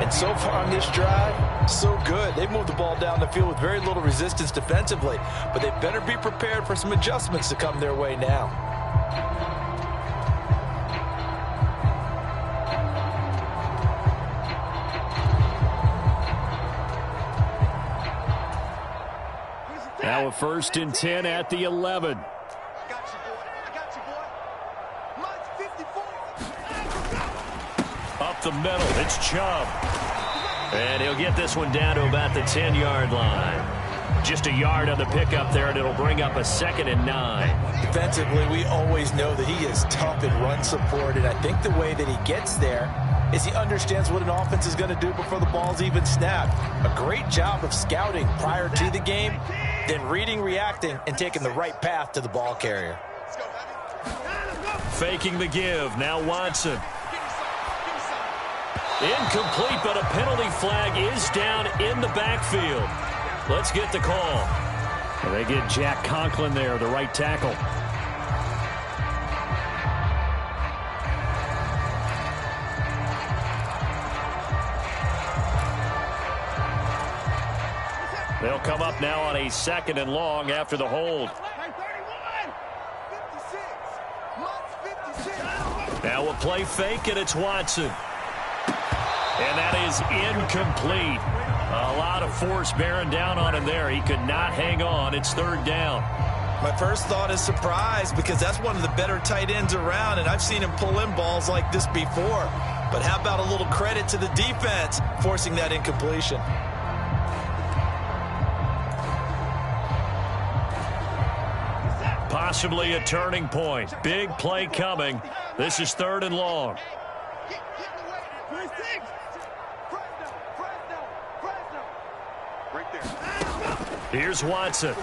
And so far on this drive, so good. They've moved the ball down the field with very little resistance defensively. But they better be prepared for some adjustments to come their way now. Now a 1st and 10 at the 11. Up the middle, it's Chubb. And he'll get this one down to about the 10-yard line. Just a yard on the pickup there, and it'll bring up a 2nd and 9. Defensively, we always know that he is tough in run support, and I think the way that he gets there is he understands what an offense is going to do before the ball's even snapped. A great job of scouting prior to the game, then reading, reacting, and taking the right path to the ball carrier. Faking the give. Now Watson. Incomplete, but a penalty flag is down in the backfield. Let's get the call. And they get Jack Conklin there, the right tackle. They'll come up now on a 2nd and long after the hold. Now a play fake, and it's Watson. And that is incomplete. A lot of force bearing down on him there. He could not hang on. It's 3rd down. My first thought is surprise because that's one of the better tight ends around, and I've seen him pull in balls like this before. But how about a little credit to the defense forcing that incompletion? Possibly a turning point. Big play coming. This is 3rd and long. Here's Watson.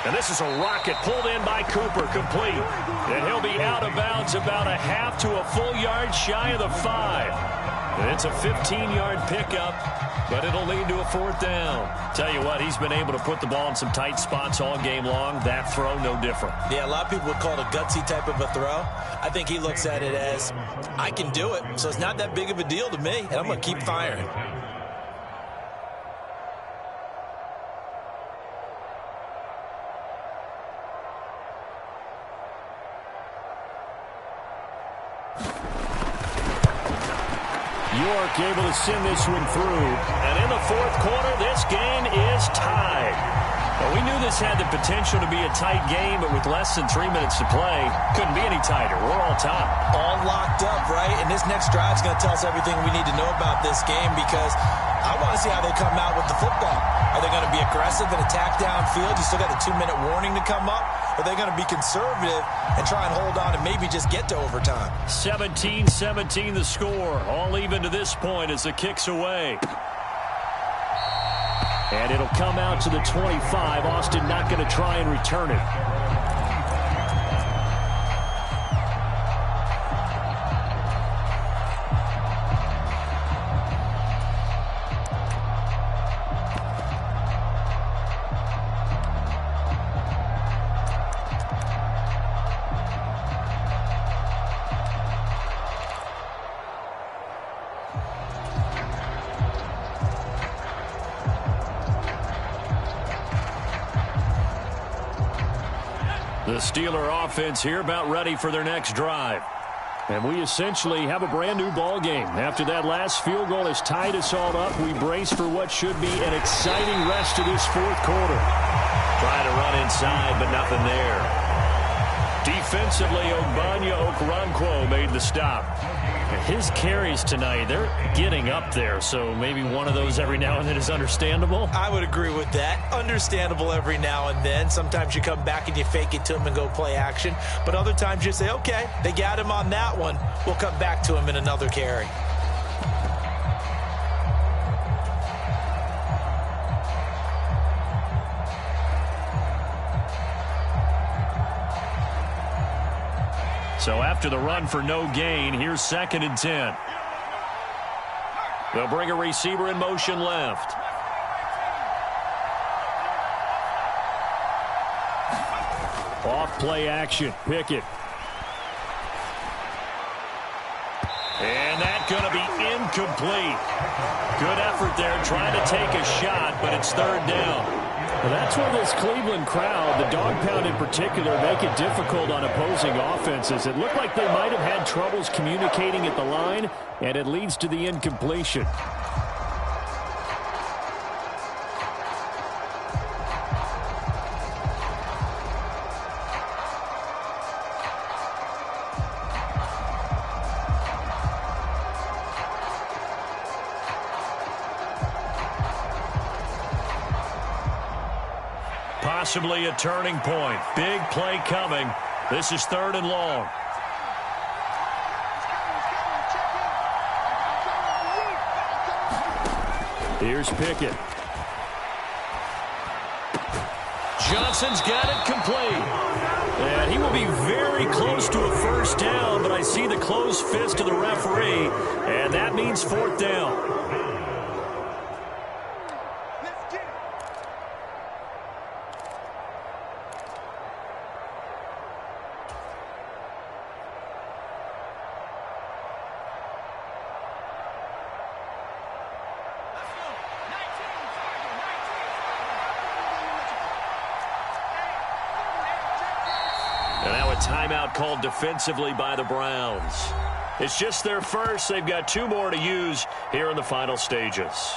And this is a rocket pulled in by Cooper, complete. And he'll be out of bounds about a half to a full yard shy of the 5. And it's a 15-yard pickup, but it'll lead to a 4th down. Tell you what, he's been able to put the ball in some tight spots all game long. That throw, no different. Yeah, a lot of people would call it a gutsy type of a throw. I think he looks at it as, I can do it, so it's not that big of a deal to me, and I'm going to keep firing. York able to send this one through. And in the 4th quarter, this game is tied. Well, we knew this had the potential to be a tight game, but with less than 3 minutes to play, couldn't be any tighter. We're all tied. All locked up, right? And this next drive is going to tell us everything we need to know about this game, because I want to see how they come out with the football. Are they going to be aggressive and attack downfield? You still got a 2-minute warning to come up? Or are they going to be conservative and try and hold on and maybe just get to overtime? 17-17 the score. All even to this point as the kick's away. And it'll come out to the 25. Austin not going to try and return it. The Steeler offense here about ready for their next drive. And we essentially have a brand new ball game. After that last field goal has tied us all up, we brace for what should be an exciting rest of this 4th quarter. Trying to run inside, but nothing there. Defensively, Ogbanya Okoronkwo made the stop. His carries tonight, they're getting up there, so maybe one of those every now and then is understandable. I would agree with that. Understandable every now and then. Sometimes you come back and you fake it to him and go play action. But other times you say, okay, they got him on that one. We'll come back to him in another carry. So after the run for no gain, here's 2nd and 10. They'll bring a receiver in motion left. Off play action. Pickett. And that's going to be incomplete. Good effort there trying to take a shot, but it's 3rd down. Well, that's where this Cleveland crowd, the dog pound in particular, make it difficult on opposing offenses. It looked like they might have had troubles communicating at the line, and it leads to the incompletion. Possibly a turning point. Big play coming. This is 3rd and long. Here's Pickett. Johnson's got it complete. And he will be very close to a 1st down, but I see the closed fist of the referee, and that means 4th down. And now a timeout called defensively by the Browns. It's just their first. They've got 2 more to use here in the final stages.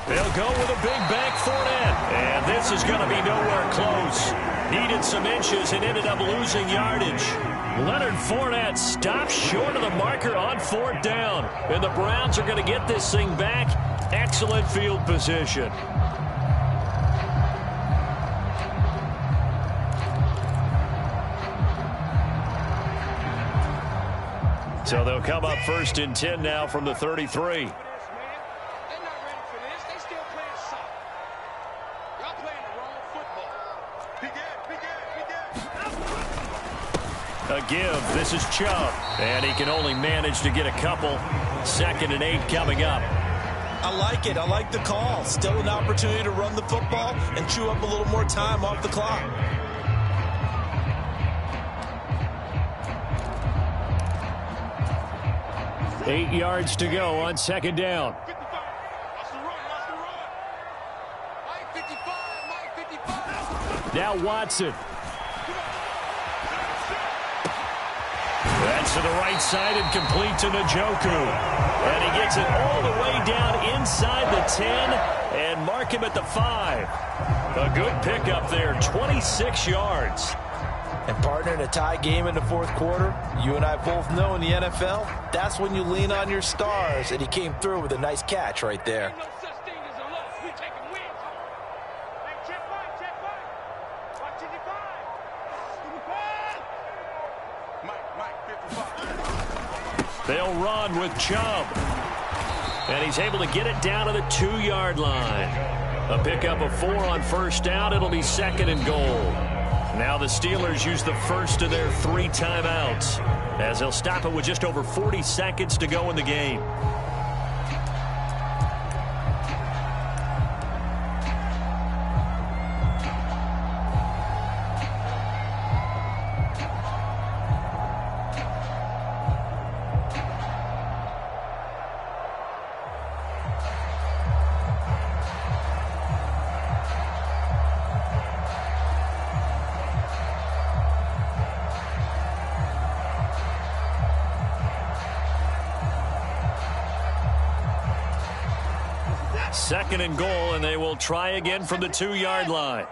They'll go with a big bank Fournette. And this is going to be nowhere close. Needed some inches and ended up losing yardage. Leonard Fournette stops short of the marker on 4th down. And the Browns are going to get this thing back. Excellent field position. So they'll come up 1st and 10 now from the 33. A give. This is Chubb. And he can only manage to get a couple. 2nd and 8 coming up. I like it. I like the call. Still an opportunity to run the football and chew up a little more time off the clock. Eight yards to go on 2nd down. Now Watson. That's to the right side and complete to Njoku. And he gets it all the way down inside the 10 and mark him at the 5. A good pickup there, 26 yards. And partner, in a tie game in the 4th quarter, you and I both know in the NFL, that's when you lean on your stars, and he came through with a nice catch right there. They'll run with Chubb. And he's able to get it down to the 2-yard line. A pickup of 4 on 1st down. It'll be 2nd and goal. Now the Steelers use the first of their 3 timeouts as they'll stop it with just over 40 seconds to go in the game. Second and goal, and they will try again from the 2-yard line.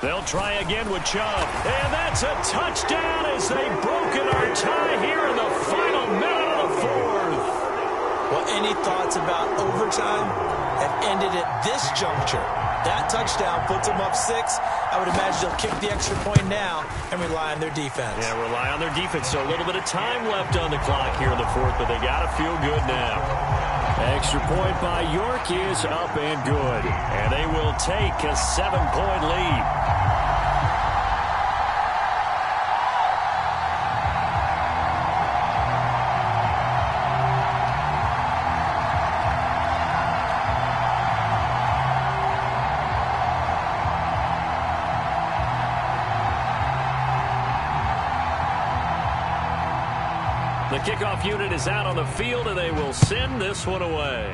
They'll try again with Chubb. And that's a touchdown as they've broken our tie here in the final minute of the 4th. Well, any thoughts about overtime have ended at this juncture. That touchdown puts them up 6. I would imagine they'll kick the extra point now and rely on their defense. Yeah, rely on their defense. So a little bit of time left on the clock here in the 4th, but they got to feel good now. Extra point by York is up and good. And they will take a 7-point lead. The kickoff unit is out on the field, and they will send this one away.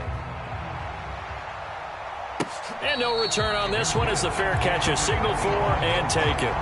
And no return on this one as the fair catch is signaled for and taken.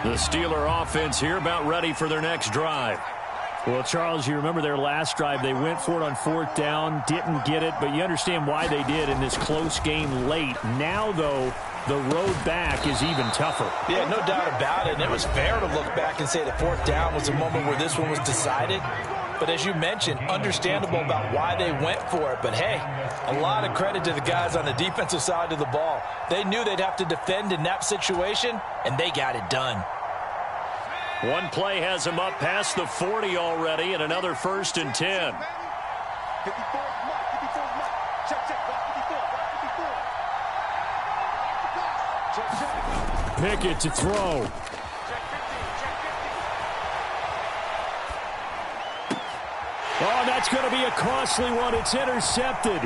The Steeler offense here about ready for their next drive. Well, Charles, you remember their last drive. They went for it on 4th down, didn't get it, but you understand why they did in this close game late. Now, though, the road back is even tougher. Yeah, no doubt about it. And it was fair to look back and say that 4th down was a moment where this one was decided. But as you mentioned, understandable about why they went for it. But, hey, a lot of credit to the guys on the defensive side of the ball. They knew they'd have to defend in that situation, and they got it done. One play has him up past the 40 already, and another 1st and 10. 54 mark. Check, Pickett to throw. Oh, that's going to be a costly one. It's intercepted.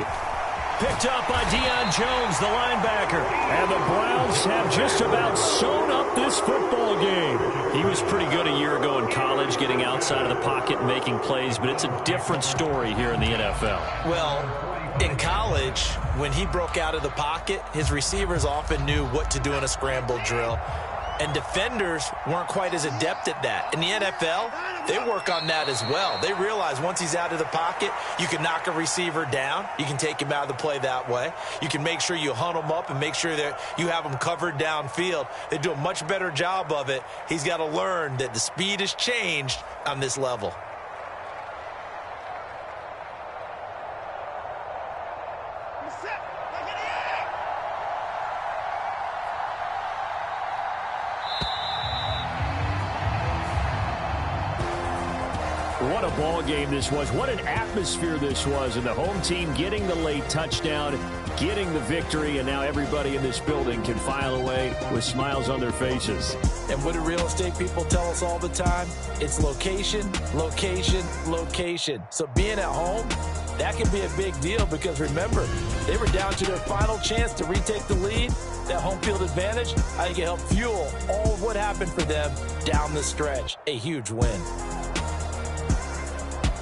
Picked up by Deion Jones, the linebacker. And the Browns have just about sewn up this football game. He was pretty good a year ago in college, getting outside of the pocket and making plays, but it's a different story here in the NFL. Well, in college, when he broke out of the pocket, his receivers often knew what to do in a scramble drill. And defenders weren't quite as adept at that. In the NFL, they work on that as well. They realize once he's out of the pocket, you can knock a receiver down. You can take him out of the play that way. You can make sure you hunt him up and make sure that you have him covered downfield. They do a much better job of it. He's got to learn that the speed has changed on this level. What a ball game this was. What an atmosphere this was. And the home team getting the late touchdown, getting the victory, and now everybody in this building can file away with smiles on their faces. And what do real estate people tell us all the time? It's location, location, location. So being at home, that can be a big deal because, remember, they were down to their final chance to retake the lead. That home field advantage, I think it helped fuel all of what happened for them down the stretch. A huge win.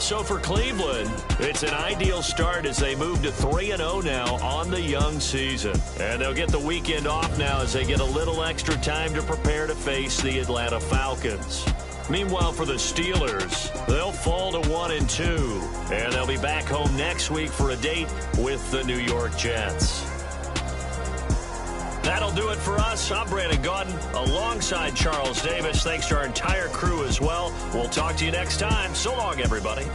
So for Cleveland, it's an ideal start as they move to 3-0 now on the young season. And they'll get the weekend off now as they get a little extra time to prepare to face the Atlanta Falcons. Meanwhile, for the Steelers, they'll fall to 1-2. And they'll be back home next week for a date with the New York Jets. That'll do it for us. I'm Brandon Gaudin alongside Charles Davis. Thanks to our entire crew as well. We'll talk to you next time. So long, everybody.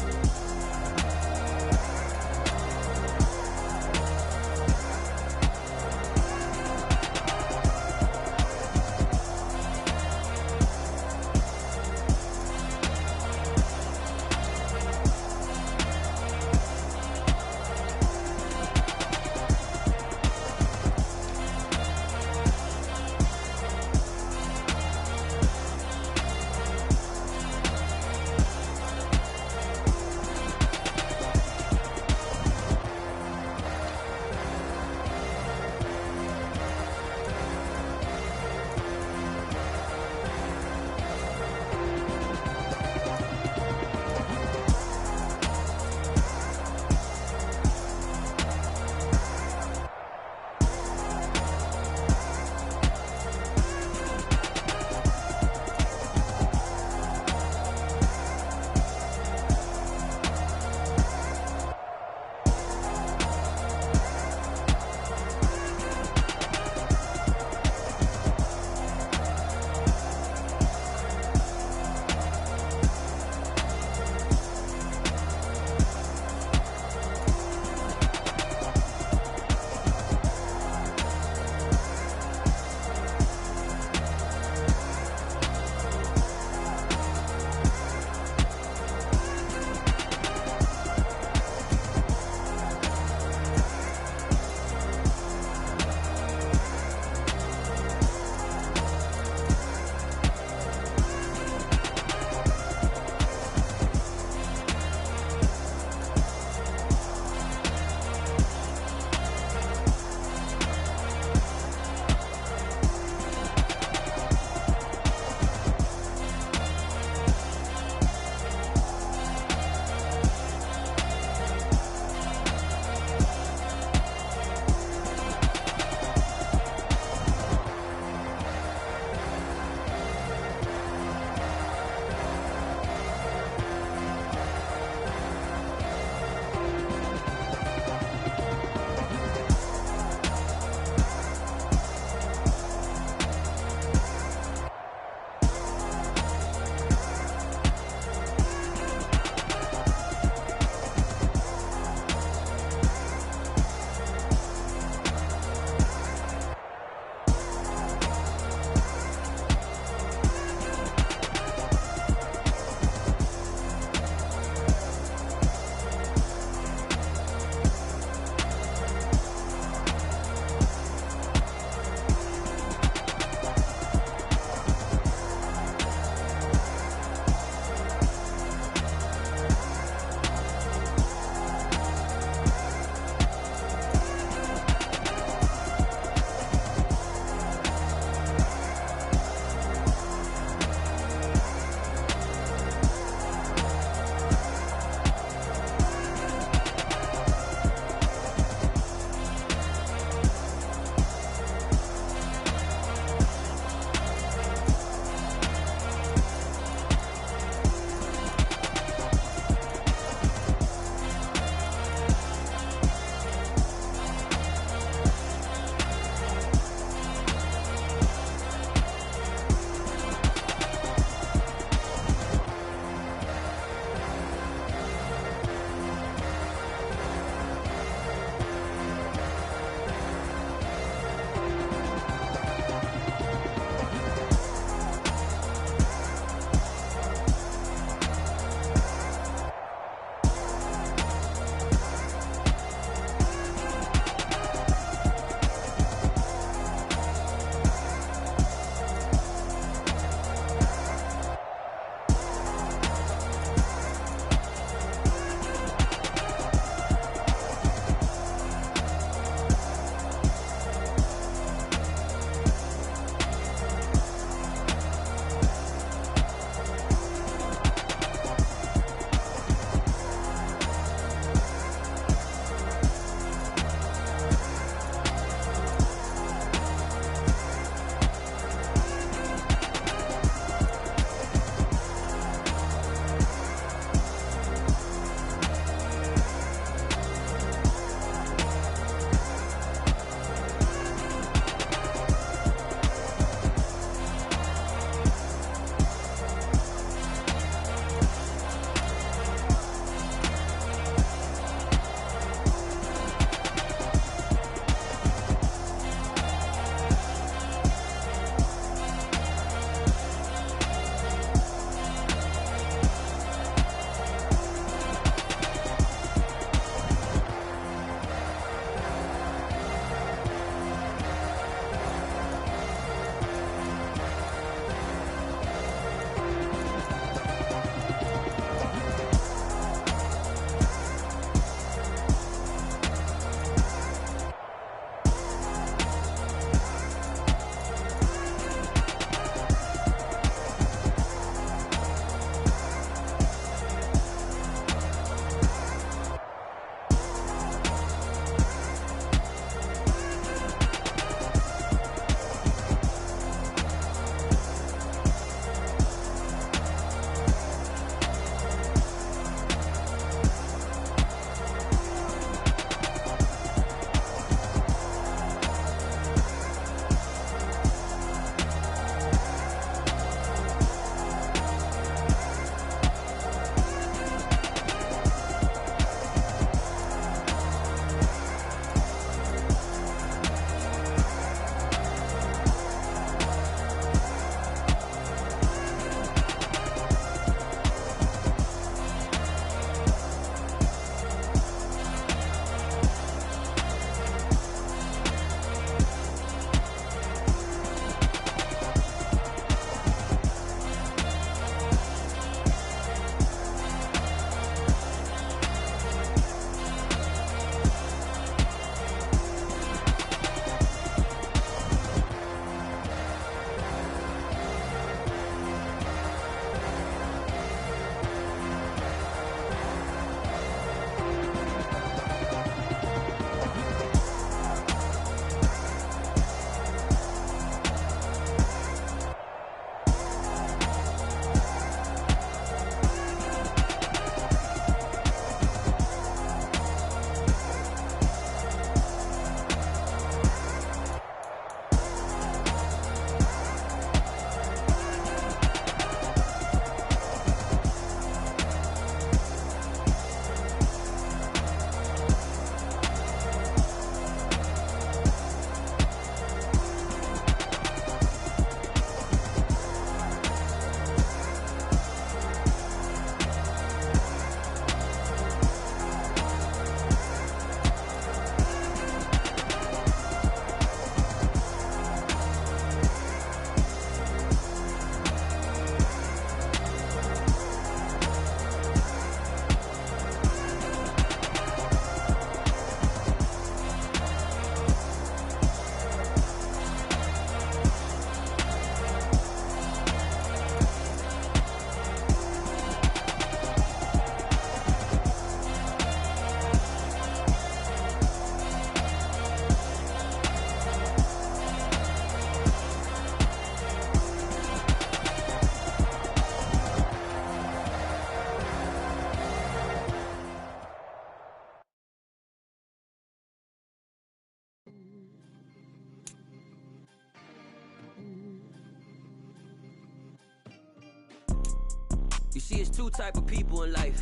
You see, it's two type of people in life.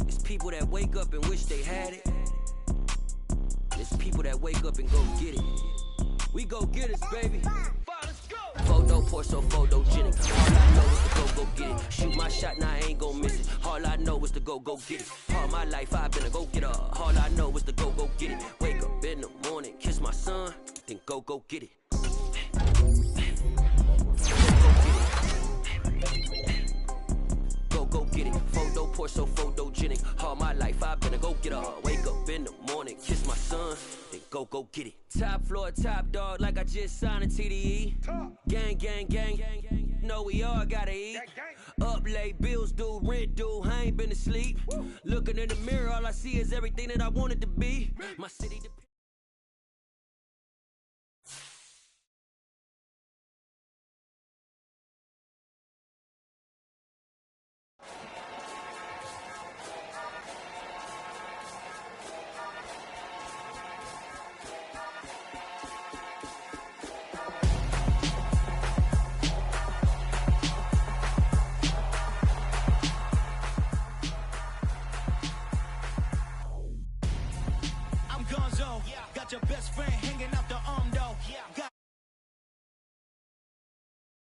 It's people that wake up and wish they had it. It's people that wake up and go get it. We go get it, baby. Photo poor, so photogenic. All I know is to go get it. Shoot my shot, now I ain't gon' miss it. All I know is to go get it. All my life I've been a go-getter. All I know is to go get it. Wake up in the morning, kiss my son, then go get it. Go get it. Photo poor, so photogenic. All my life I've been a go-getter. Wake up in the morning, kiss my son, then go get it. Top floor, top dog, like I just signed a TDE. Gang, gang, gang, gang. Know we all gotta eat. Up late, bills due, rent due. I ain't been asleep. Looking in the mirror, all I see is everything that I wanted to be. My city.